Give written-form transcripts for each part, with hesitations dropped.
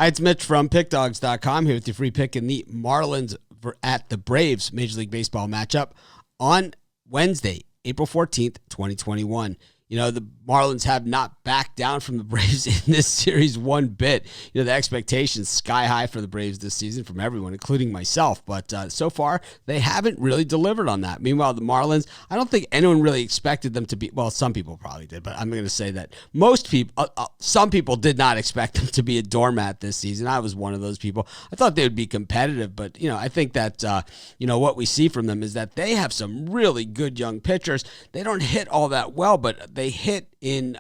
Hi, it's Mitch from PickDawgz.com here with your free pick in the Marlins at the Braves Major League Baseball matchup on Wednesday, April 14th, 2021. You know, the Marlins have not backed down from the Braves in this series one bit. You know, the expectations sky high for the Braves this season from everyone, including myself. But so far, they haven't really delivered on that. Meanwhile, the Marlins, I don't think anyone really expected them to be, well, some people probably did, but I'm going to say that most people, some people did not expect them to be a doormat this season. I was one of those people. I thought they would be competitive, but, you know, I think that, you know, what we see from them is that they have some really good young pitchers. They don't hit all that well, but they hit in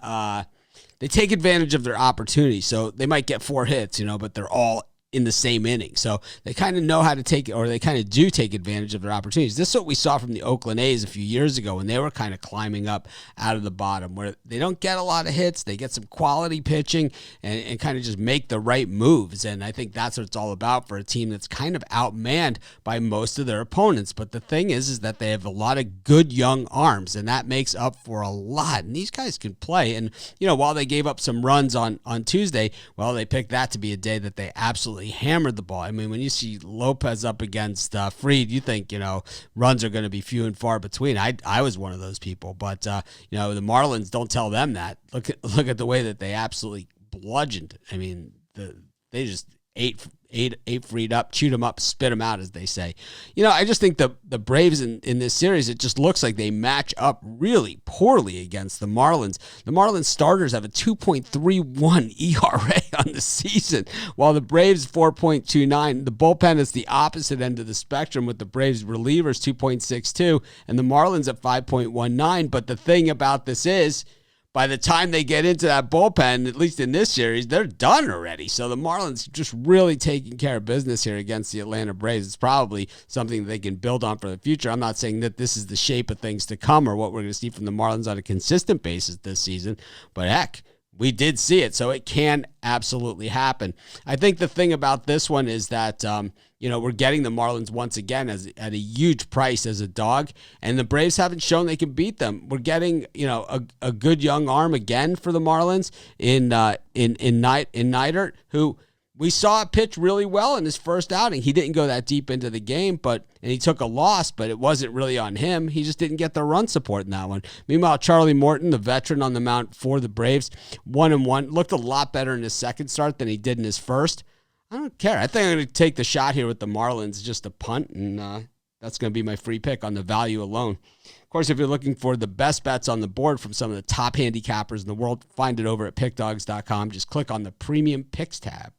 they take advantage of their opportunity. So they might get 4 hits, you know, but they're all in the same inning. So they kind of know how to take it, or they kind of do take advantage of their opportunities. This is what we saw from the Oakland A's a few years ago when they were kind of climbing up out of the bottom, where they don't get a lot of hits. They get some quality pitching and kind of just make the right moves. And I think that's what it's all about for a team that's kind of outmanned by most of their opponents. But the thing is that they have a lot of good young arms, and that makes up for a lot. And these guys can play. And, you know, while they gave up some runs on Tuesday, well, they picked that to be a day that they absolutely hammered the ball. I mean, when you see Lopez up against Fried, you think, you know, runs are going to be few and far between. I was one of those people, but you know, the Marlins, don't tell them that. Look at the way that they absolutely bludgeoned. I mean, they just ate Fried up, chewed him up, spit him out, as they say. You know, I just think the Braves in this series, it just looks like they match up really poorly against the Marlins. The Marlins starters have a 2.31 ERA on the season, while the Braves 4.29. The bullpen is the opposite end of the spectrum, with the Braves relievers 2.62 and the Marlins at 5.19. But the thing about this is, by the time they get into that bullpen, at least in this series, they're done already. So the Marlins just really taking care of business here against the Atlanta Braves. It's probably something that they can build on for the future. I'm not saying that this is the shape of things to come or what we're going to see from the Marlins on a consistent basis this season, but heck, we did see it, so it can absolutely happen. I think the thing about this one is that, you know, we're getting the Marlins once again at a huge price as a dog, and the Braves haven't shown they can beat them. We're getting, you know, a good young arm again for the Marlins in Neidert, who we saw pitch really well in his first outing. He didn't go that deep into the game, and he took a loss, but it wasn't really on him. He just didn't get the run support in that one. Meanwhile, Charlie Morton, the veteran on the mound for the Braves, 1-1, looked a lot better in his second start than he did in his first. I don't care. I think I'm going to take the shot here with the Marlins, just a punt, and that's going to be my free pick on the value alone. Of course, if you're looking for the best bets on the board from some of the top handicappers in the world, find it over at pickdawgz.com. Just click on the Premium Picks tab.